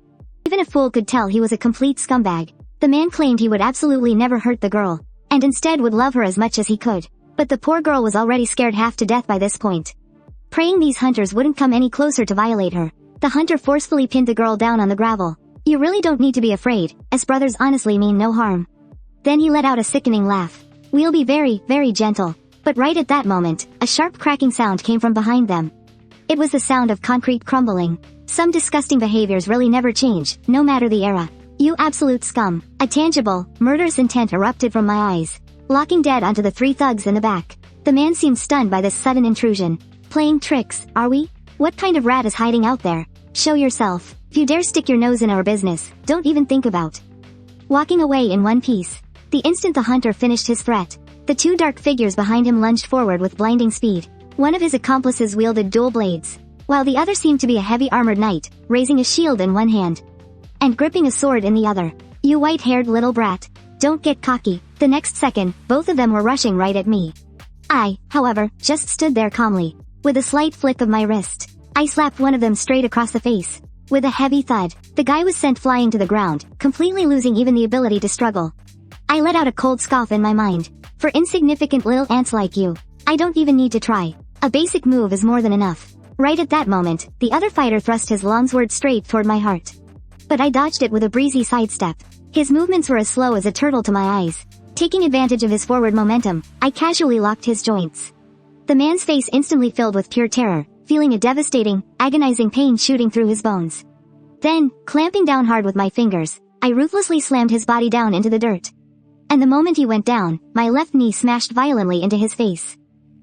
Even a fool could tell he was a complete scumbag. The man claimed he would absolutely never hurt the girl, and instead would love her as much as he could. But the poor girl was already scared half to death by this point. Praying these hunters wouldn't come any closer to violate her, the hunter forcefully pinned the girl down on the gravel. You really don't need to be afraid, as brothers honestly mean no harm. Then he let out a sickening laugh. We'll be very, very gentle. But right at that moment, a sharp cracking sound came from behind them. It was the sound of concrete crumbling. Some disgusting behaviors really never change, no matter the era. You absolute scum. A tangible, murderous intent erupted from my eyes, locking dead onto the 3 thugs in the back. The man seemed stunned by this sudden intrusion. Playing tricks, are we? What kind of rat is hiding out there? Show yourself. If you dare stick your nose in our business, don't even think about walking away in one piece. The instant the hunter finished his threat, the 2 dark figures behind him lunged forward with blinding speed. One of his accomplices wielded dual blades, while the other seemed to be a heavy armored knight, raising a shield in one hand and gripping a sword in the other. You white-haired little brat. Don't get cocky. The next second, both of them were rushing right at me. I, however, just stood there calmly. With a slight flick of my wrist, I slapped one of them straight across the face. With a heavy thud, the guy was sent flying to the ground, completely losing even the ability to struggle. I let out a cold scoff in my mind. For insignificant little ants like you, I don't even need to try. A basic move is more than enough. Right at that moment, the other fighter thrust his long sword straight toward my heart. But I dodged it with a breezy sidestep. His movements were as slow as a turtle to my eyes. Taking advantage of his forward momentum, I casually locked his joints. The man's face instantly filled with pure terror, feeling a devastating, agonizing pain shooting through his bones. Then, clamping down hard with my fingers, I ruthlessly slammed his body down into the dirt. And the moment he went down, my left knee smashed violently into his face.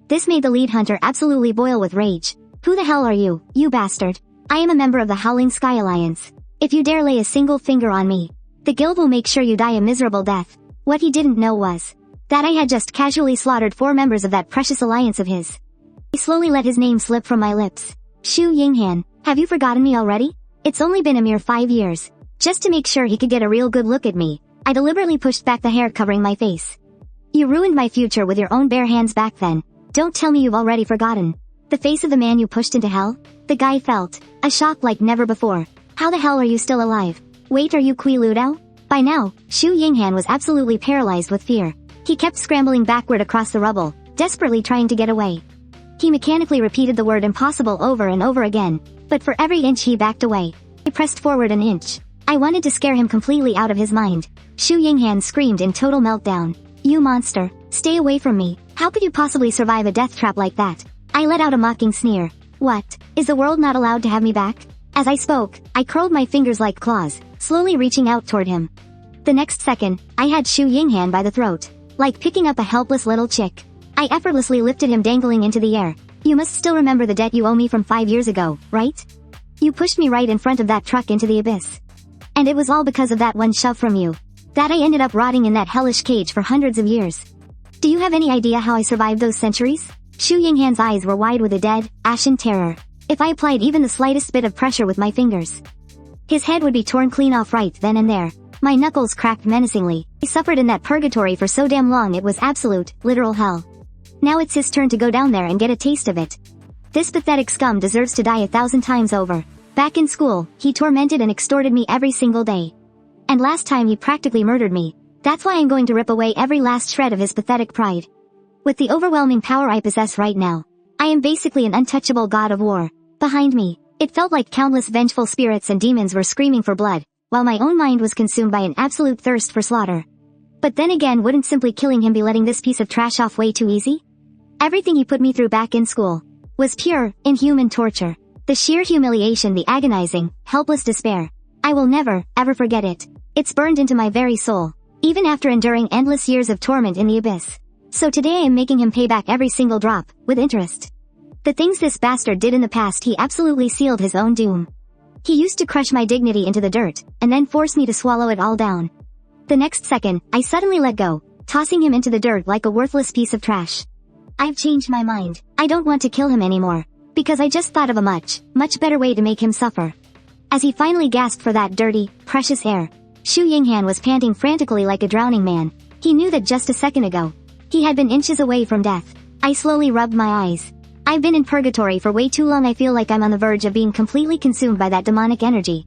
This made the lead hunter absolutely boil with rage. Who the hell are you, you bastard? I am a member of the Howling Sky Alliance. If you dare lay a single finger on me, the guild will make sure you die a miserable death. What he didn't know was that I had just casually slaughtered 4 members of that precious alliance of his. I slowly let his name slip from my lips. Xu Yinghan, have you forgotten me already? It's only been a mere 5 years. Just to make sure he could get a real good look at me, I deliberately pushed back the hair covering my face. You ruined my future with your own bare hands back then. Don't tell me you've already forgotten. The face of the man you pushed into hell? The guy felt a shock like never before. How the hell are you still alive? Wait, are you Kui Ludao? By now, Xu Yinghan was absolutely paralyzed with fear. He kept scrambling backward across the rubble, desperately trying to get away. He mechanically repeated the word impossible over and over again, but for every inch he backed away, he pressed forward an inch. I wanted to scare him completely out of his mind. Xu Yinghan screamed in total meltdown. You monster, stay away from me. How could you possibly survive a death trap like that? I let out a mocking sneer. What? Is the world not allowed to have me back? As I spoke, I curled my fingers like claws, slowly reaching out toward him. The next second, I had Xu Yinghan by the throat, like picking up a helpless little chick. I effortlessly lifted him dangling into the air. You must still remember the debt you owe me from 5 years ago, right? You pushed me right in front of that truck into the abyss. And it was all because of that one shove from you that I ended up rotting in that hellish cage for hundreds of years. Do you have any idea how I survived those centuries? Xu Yinghan's eyes were wide with a dead, ashen terror. If I applied even the slightest bit of pressure with my fingers, his head would be torn clean off right then and there. My knuckles cracked menacingly. I suffered in that purgatory for so damn long it was absolute, literal hell. Now it's his turn to go down there and get a taste of it. This pathetic scum deserves to die 1,000 times over. Back in school, he tormented and extorted me every single day. And last time he practically murdered me. That's why I'm going to rip away every last shred of his pathetic pride. With the overwhelming power I possess right now, I am basically an untouchable god of war. Behind me, it felt like countless vengeful spirits and demons were screaming for blood, while my own mind was consumed by an absolute thirst for slaughter. But then again, wouldn't simply killing him be letting this piece of trash off way too easy? Everything he put me through back in school was pure, inhuman torture. The sheer humiliation, the agonizing, helpless despair. I will never, ever forget it. It's burned into my very soul, even after enduring endless years of torment in the abyss. So today I am making him pay back every single drop, with interest. The things this bastard did in the past, he absolutely sealed his own doom. He used to crush my dignity into the dirt, and then force me to swallow it all down. The next second, I suddenly let go, tossing him into the dirt like a worthless piece of trash. I've changed my mind. I don't want to kill him anymore, because I just thought of a much better way to make him suffer. As he finally gasped for that dirty, precious air, Xu Yinghan was panting frantically like a drowning man. He knew that just a second ago, he had been inches away from death. I slowly rubbed my eyes. I've been in purgatory for way too long. I feel like I'm on the verge of being completely consumed by that demonic energy.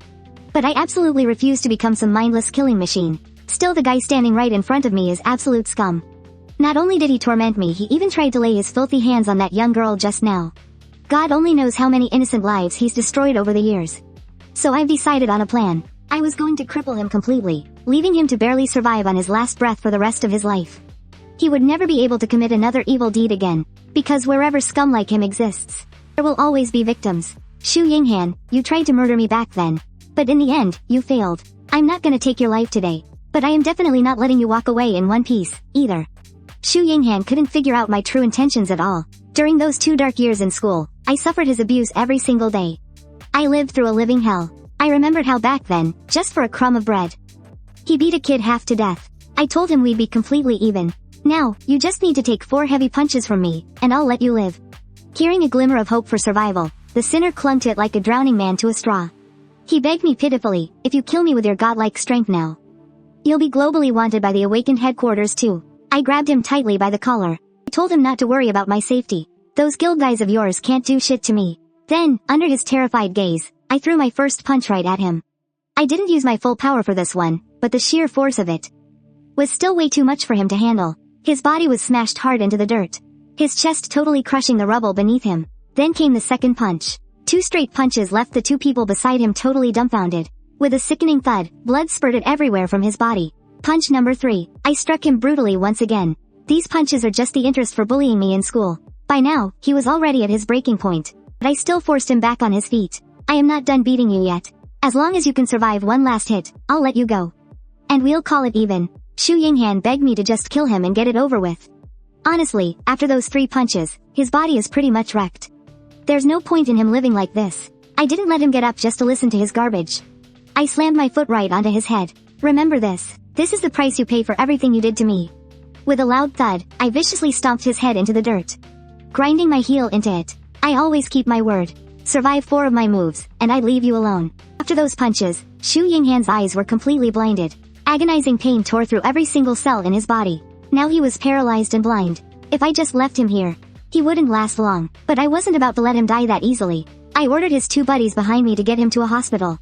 But I absolutely refuse to become some mindless killing machine. Still, the guy standing right in front of me is absolute scum. Not only did he torment me, he even tried to lay his filthy hands on that young girl just now. God only knows how many innocent lives he's destroyed over the years. So I've decided on a plan. I was going to cripple him completely, leaving him to barely survive on his last breath for the rest of his life. He would never be able to commit another evil deed again, because wherever scum like him exists, there will always be victims. Xu Yinghan, you tried to murder me back then. But in the end, you failed. I'm not gonna take your life today, but I am definitely not letting you walk away in one piece, either. Xu Yinghan couldn't figure out my true intentions at all. During those 2 dark years in school, I suffered his abuse every single day. I lived through a living hell. I remembered how back then, just for a crumb of bread, he beat a kid half to death. I told him we'd be completely even. Now, you just need to take 4 heavy punches from me, and I'll let you live. Hearing a glimmer of hope for survival, the sinner clung to it like a drowning man to a straw. He begged me pitifully, if you kill me with your godlike strength now, you'll be globally wanted by the awakened headquarters too. I grabbed him tightly by the collar. I told him not to worry about my safety. Those guild guys of yours can't do shit to me. Then, under his terrified gaze, I threw my first punch right at him. I didn't use my full power for this one, but the sheer force of it was still way too much for him to handle. His body was smashed hard into the dirt, his chest totally crushing the rubble beneath him. Then came the second punch. 2 straight punches left the 2 people beside him totally dumbfounded. With a sickening thud, blood spurted everywhere from his body. Punch number 3. I struck him brutally once again. These punches are just the interest for bullying me in school. By now, he was already at his breaking point, but I still forced him back on his feet. I am not done beating you yet. As long as you can survive one last hit, I'll let you go. And we'll call it even. Xu Yinghan begged me to just kill him and get it over with. Honestly, after those 3 punches, his body is pretty much wrecked. There's no point in him living like this. I didn't let him get up just to listen to his garbage. I slammed my foot right onto his head. Remember this. This is the price you pay for everything you did to me. With a loud thud, I viciously stomped his head into the dirt, grinding my heel into it. I always keep my word. Survive 4 of my moves, and I'd leave you alone. After those punches, Xu Yinghan's eyes were completely blinded. Agonizing pain tore through every single cell in his body. Now he was paralyzed and blind. If I just left him here, he wouldn't last long. But I wasn't about to let him die that easily. I ordered his 2 buddies behind me to get him to a hospital.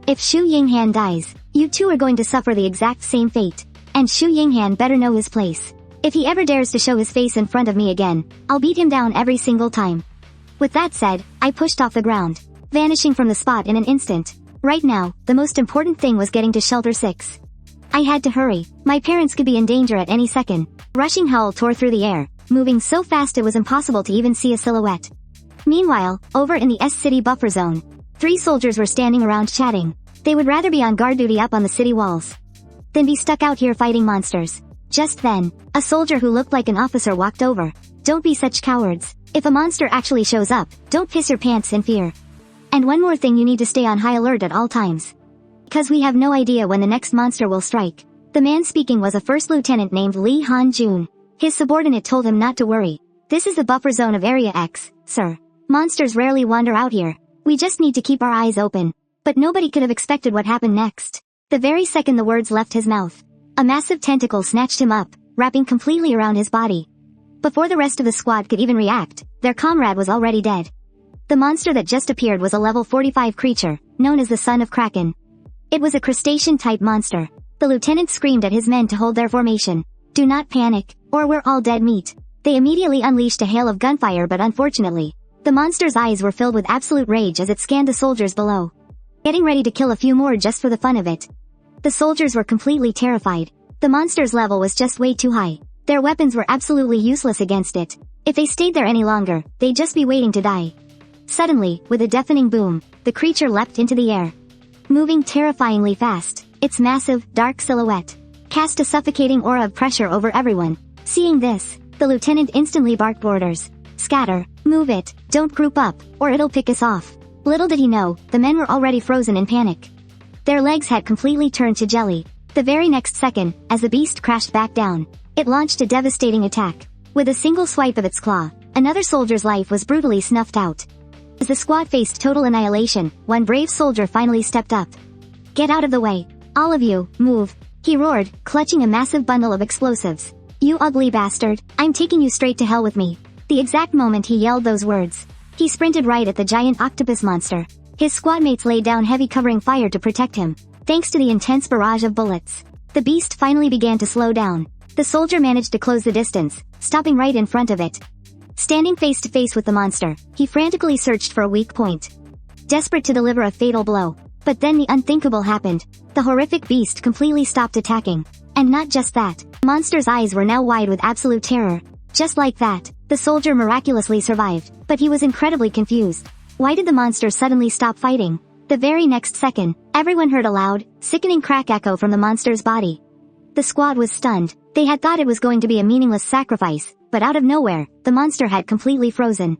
If Xu Yinghan dies, you 2 are going to suffer the exact same fate. And Xu Yinghan better know his place. If he ever dares to show his face in front of me again, I'll beat him down every single time. With that said, I pushed off the ground, vanishing from the spot in an instant. Right now, the most important thing was getting to Shelter 6. I had to hurry. My parents could be in danger at any second. Rushing howl tore through the air, moving so fast it was impossible to even see a silhouette. Meanwhile, over in the S-City buffer zone, 3 soldiers were standing around chatting. They would rather be on guard duty up on the city walls than be stuck out here fighting monsters. Just then, a soldier who looked like an officer walked over. Don't be such cowards. If a monster actually shows up, don't piss your pants in fear. And one more thing, you need to stay on high alert at all times, because we have no idea when the next monster will strike. The man speaking was a first lieutenant named Li Han-jun. His subordinate told him not to worry. This is the buffer zone of Area X, sir. Monsters rarely wander out here. We just need to keep our eyes open. But nobody could have expected what happened next. The very second the words left his mouth, a massive tentacle snatched him up, wrapping completely around his body. Before the rest of the squad could even react, their comrade was already dead. The monster that just appeared was a level 45 creature, known as the Son of Kraken. It was a crustacean-type monster. The lieutenant screamed at his men to hold their formation. Do not panic, or we're all dead meat. They immediately unleashed a hail of gunfire, but unfortunately, the monster's eyes were filled with absolute rage as it scanned the soldiers below, getting ready to kill a few more just for the fun of it. The soldiers were completely terrified. The monster's level was just way too high. Their weapons were absolutely useless against it. If they stayed there any longer, they'd just be waiting to die. Suddenly, with a deafening boom, the creature leapt into the air, moving terrifyingly fast. Its massive, dark silhouette cast a suffocating aura of pressure over everyone. Seeing this, the lieutenant instantly barked orders. Scatter, move it, don't group up, or it'll pick us off. Little did he know, the men were already frozen in panic. Their legs had completely turned to jelly. The very next second, as the beast crashed back down, it launched a devastating attack. With a single swipe of its claw, another soldier's life was brutally snuffed out. As the squad faced total annihilation, one brave soldier finally stepped up. Get out of the way. All of you, move. He roared, clutching a massive bundle of explosives. You ugly bastard, I'm taking you straight to hell with me. The exact moment he yelled those words, he sprinted right at the giant octopus monster. His squadmates laid down heavy covering fire to protect him. Thanks to the intense barrage of bullets, the beast finally began to slow down. The soldier managed to close the distance, stopping right in front of it. Standing face to face with the monster, he frantically searched for a weak point, desperate to deliver a fatal blow. But then the unthinkable happened. The horrific beast completely stopped attacking. And not just that, the monster's eyes were now wide with absolute terror. Just like that, the soldier miraculously survived, but he was incredibly confused. Why did the monster suddenly stop fighting? The very next second, everyone heard a loud, sickening crack echo from the monster's body. The squad was stunned. They had thought it was going to be a meaningless sacrifice, but out of nowhere, the monster had completely frozen.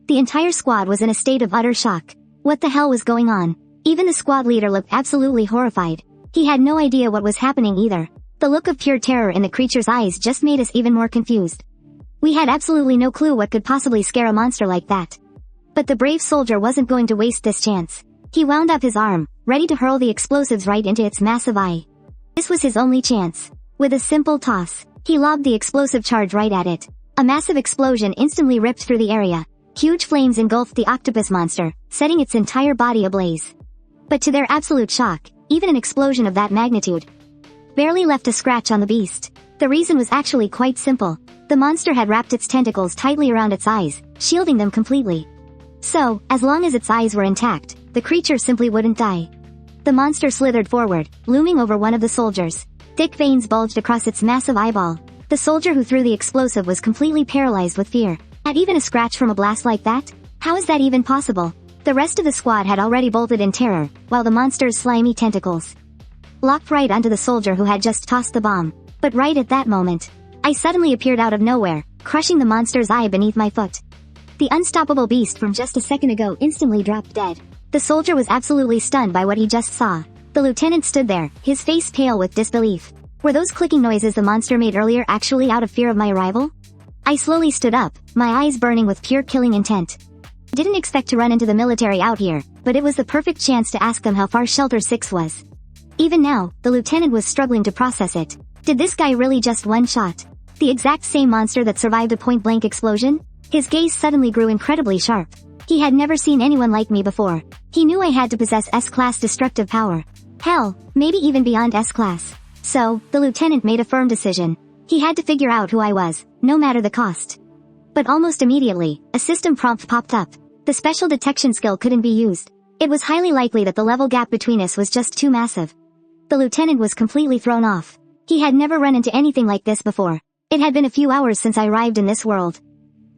The entire squad was in a state of utter shock. What the hell was going on? Even the squad leader looked absolutely horrified. He had no idea what was happening either. The look of pure terror in the creature's eyes just made us even more confused. We had absolutely no clue what could possibly scare a monster like that. But the brave soldier wasn't going to waste this chance. He wound up his arm, ready to hurl the explosives right into its massive eye. This was his only chance. With a simple toss, he lobbed the explosive charge right at it. A massive explosion instantly ripped through the area. Huge flames engulfed the octopus monster, setting its entire body ablaze. But to their absolute shock, even an explosion of that magnitude barely left a scratch on the beast. The reason was actually quite simple. The monster had wrapped its tentacles tightly around its eyes, shielding them completely. So, as long as its eyes were intact, the creature simply wouldn't die. The monster slithered forward, looming over one of the soldiers. Thick veins bulged across its massive eyeball. The soldier who threw the explosive was completely paralyzed with fear. Had even a scratch from a blast like that? How is that even possible? The rest of the squad had already bolted in terror, while the monster's slimy tentacles locked right onto the soldier who had just tossed the bomb. But right at that moment, I suddenly appeared out of nowhere, crushing the monster's eye beneath my foot. The unstoppable beast from just a second ago instantly dropped dead. The soldier was absolutely stunned by what he just saw. The lieutenant stood there, his face pale with disbelief. Were those clicking noises the monster made earlier actually out of fear of my arrival? I slowly stood up, my eyes burning with pure killing intent. Didn't expect to run into the military out here, but it was the perfect chance to ask them how far Shelter 6 was. Even now, the lieutenant was struggling to process it. Did this guy really just one-shot the exact same monster that survived a point-blank explosion? His gaze suddenly grew incredibly sharp. He had never seen anyone like me before. He knew I had to possess S-class destructive power. Hell, maybe even beyond S-class. So, the lieutenant made a firm decision. He had to figure out who I was, no matter the cost. But almost immediately, a system prompt popped up. The special detection skill couldn't be used. It was highly likely that the level gap between us was just too massive. The lieutenant was completely thrown off. He had never run into anything like this before. It had been a few hours since I arrived in this world.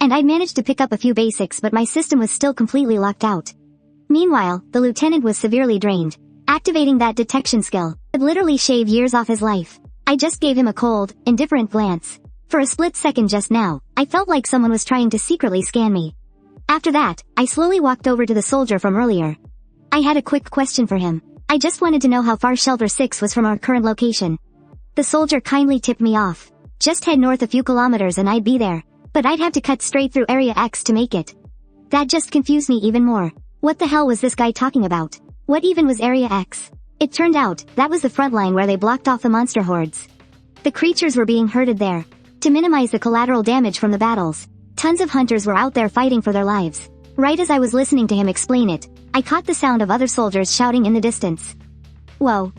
And I'd managed to pick up a few basics, but my system was still completely locked out. Meanwhile, the lieutenant was severely drained. Activating that detection skill would literally shave years off his life. I just gave him a cold, indifferent glance. For a split second just now, I felt like someone was trying to secretly scan me. After that, I slowly walked over to the soldier from earlier. I had a quick question for him. I just wanted to know how far Shelter 6 was from our current location. The soldier kindly tipped me off. Just head north a few kilometers and I'd be there. But I'd have to cut straight through Area X to make it. That just confused me even more. What the hell was this guy talking about? What even was Area X? It turned out, that was the front line where they blocked off the monster hordes. The creatures were being herded there. To minimize the collateral damage from the battles, tons of hunters were out there fighting for their lives. Right as I was listening to him explain it, I caught the sound of other soldiers shouting in the distance. Whoa,